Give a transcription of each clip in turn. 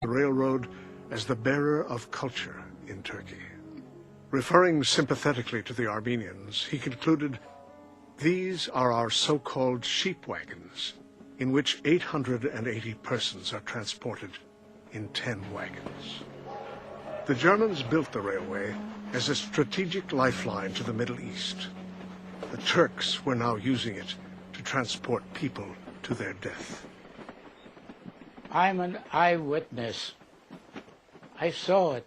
the railroad as the bearer of culture in Turkey. Referring sympathetically to the Armenians, he concluded, "These are our so-called sheep wagons, in which 880 persons are transported in 10 wagons." The Germans built the railway as a strategic lifeline to the Middle East. The Turks were now using it to transport people to their death. I'm an eyewitness. I saw it.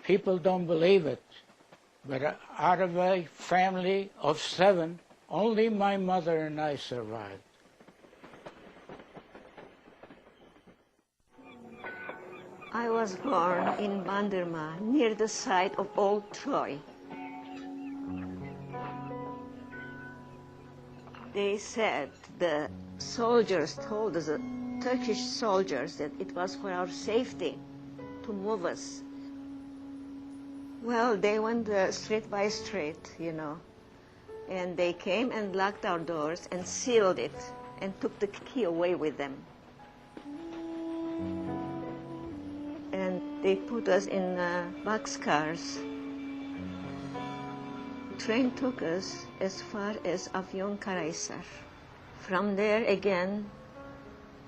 People don't believe it. But out of a family of 7, only my mother and I survived. I was born in Bandırma, near the site of old Troy. They said, the soldiers told us, the Turkish soldiers, that it was for our safety to move us. Well, they went street by street, you know, and they came and locked our doors and sealed it and took the key away with them. And they put us in boxcars. Train took us as far as Afyonkarahisar. From there again,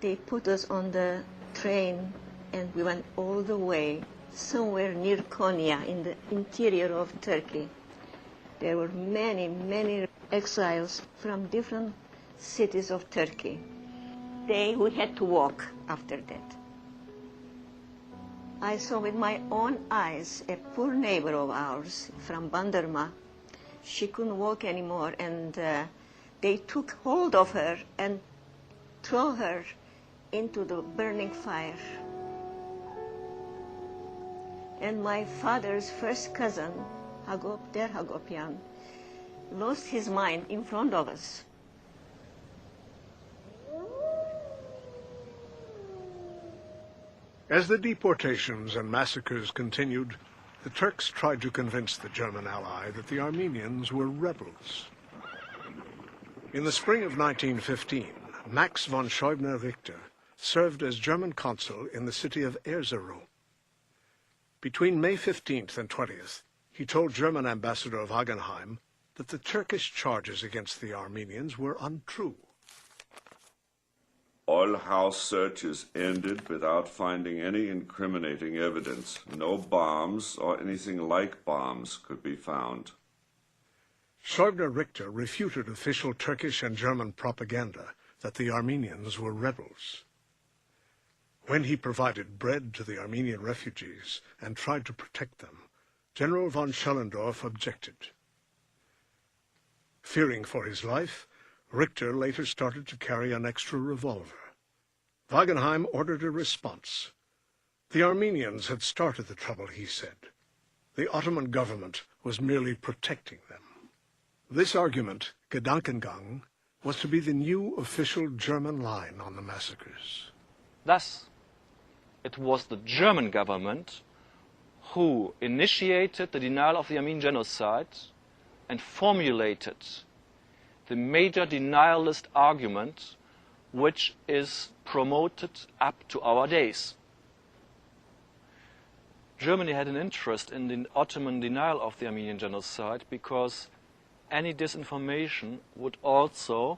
they put us on the train and we went all the way somewhere near Konya in the interior of Turkey. There were many, many exiles from different cities of Turkey. We had to walk after that. I saw with my own eyes a poor neighbor of ours from Bandırma. She couldn't walk anymore, and they took hold of her and threw her into the burning fire. And my father's first cousin, Der Hagopyan, lost his mind in front of us. As the deportations and massacres continued, the Turks tried to convince the German ally that the Armenians were rebels. In the spring of 1915, Max von Scheubner-Richter served as German consul in the city of Erzurum. Between May 15th and 20th, he told German Ambassador Wagenheim that the Turkish charges against the Armenians were untrue. All house searches ended without finding any incriminating evidence. No bombs or anything like bombs could be found. Scheubner-Richter refuted official Turkish and German propaganda that the Armenians were rebels. When he provided bread to the Armenian refugees and tried to protect them, General von Schellendorf objected. Fearing for his life, Richter later started to carry an extra revolver. Wagenheim ordered a response. The Armenians had started the trouble, he said. The Ottoman government was merely protecting them. This argument, Gedankengang, was to be the new official German line on the massacres. Thus, it was the German government who initiated the denial of the Armenian Genocide and formulated the major denialist argument which is promoted up to our days. Germany had an interest in the Ottoman denial of the Armenian Genocide because any disinformation would also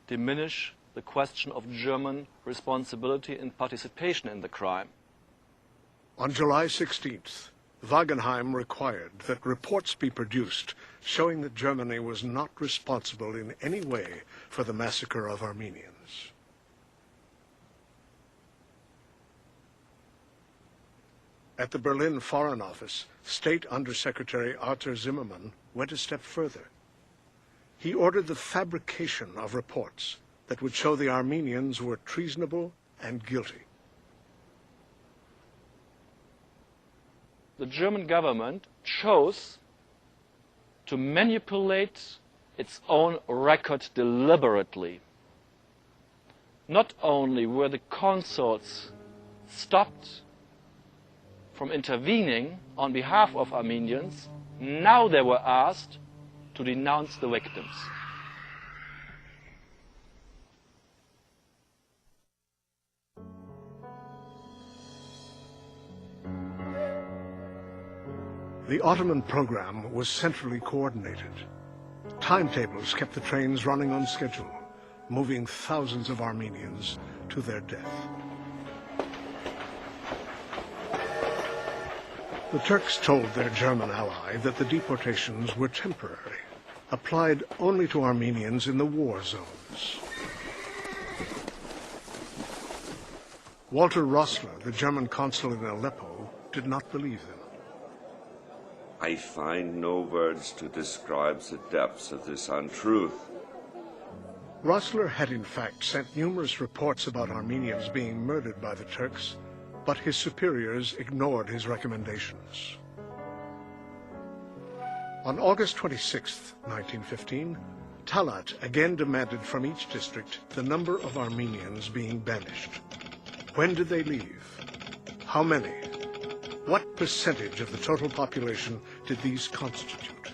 diminish the question of German responsibility and participation in the crime. On July 16th, Wagenheim required that reports be produced showing that Germany was not responsible in any way for the massacre of Armenians. At the Berlin Foreign Office, State Undersecretary Arthur Zimmermann went a step further. He ordered the fabrication of reports that would show the Armenians were treasonable and guilty. The German government chose to manipulate its own record deliberately. Not only were the consuls stopped from intervening on behalf of Armenians, now they were asked to denounce the victims. The Ottoman program was centrally coordinated. Timetables kept the trains running on schedule, moving thousands of Armenians to their death. The Turks told their German ally that the deportations were temporary, applied only to Armenians in the war zones. Walter Rossler, the German consul in Aleppo, did not believe them. I find no words to describe the depths of this untruth. Rossler had in fact sent numerous reports about Armenians being murdered by the Turks, but his superiors ignored his recommendations. On August 26, 1915, Talat again demanded from each district the number of Armenians being banished. When did they leave? How many? What percentage of the total population did these constitute?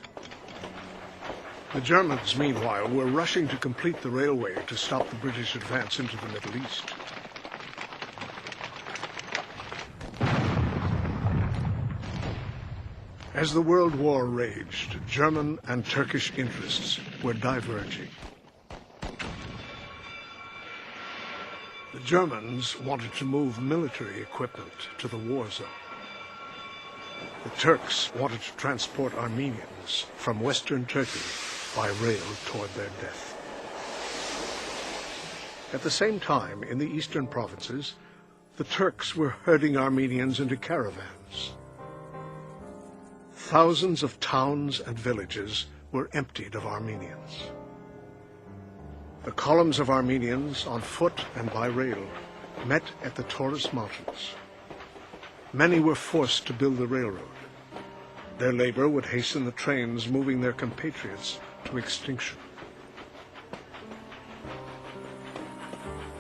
The Germans, meanwhile, were rushing to complete the railway to stop the British advance into the Middle East. As the World War raged, German and Turkish interests were diverging. The Germans wanted to move military equipment to the war zone. The Turks wanted to transport Armenians from western Turkey by rail toward their death. At the same time, in the eastern provinces, the Turks were herding Armenians into caravans. Thousands of towns and villages were emptied of Armenians. The columns of Armenians on foot and by rail met at the Taurus Mountains. Many were forced to build the railroad. Their labor would hasten the trains moving their compatriots to extinction.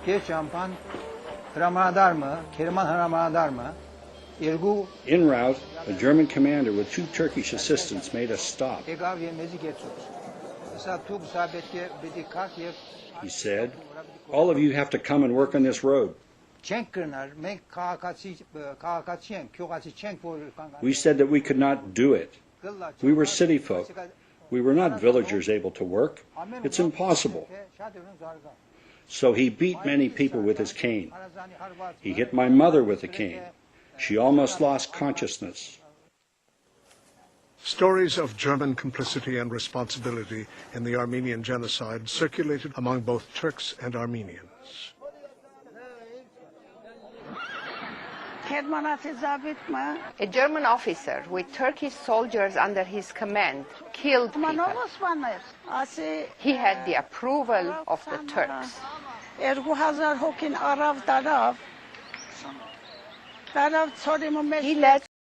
En route, a German commander with 2 Turkish assistants made us stop. He said, "All of you have to come and work on this road." We said that we could not do it. We were city folk. We were not villagers able to work. It's impossible. So he beat many people with his cane. He hit my mother with a cane. She almost lost consciousness. Stories of German complicity and responsibility in the Armenian Genocide circulated among both Turks and Armenians. A German officer with Turkish soldiers under his command killed people. He had the approval of the Turks. He led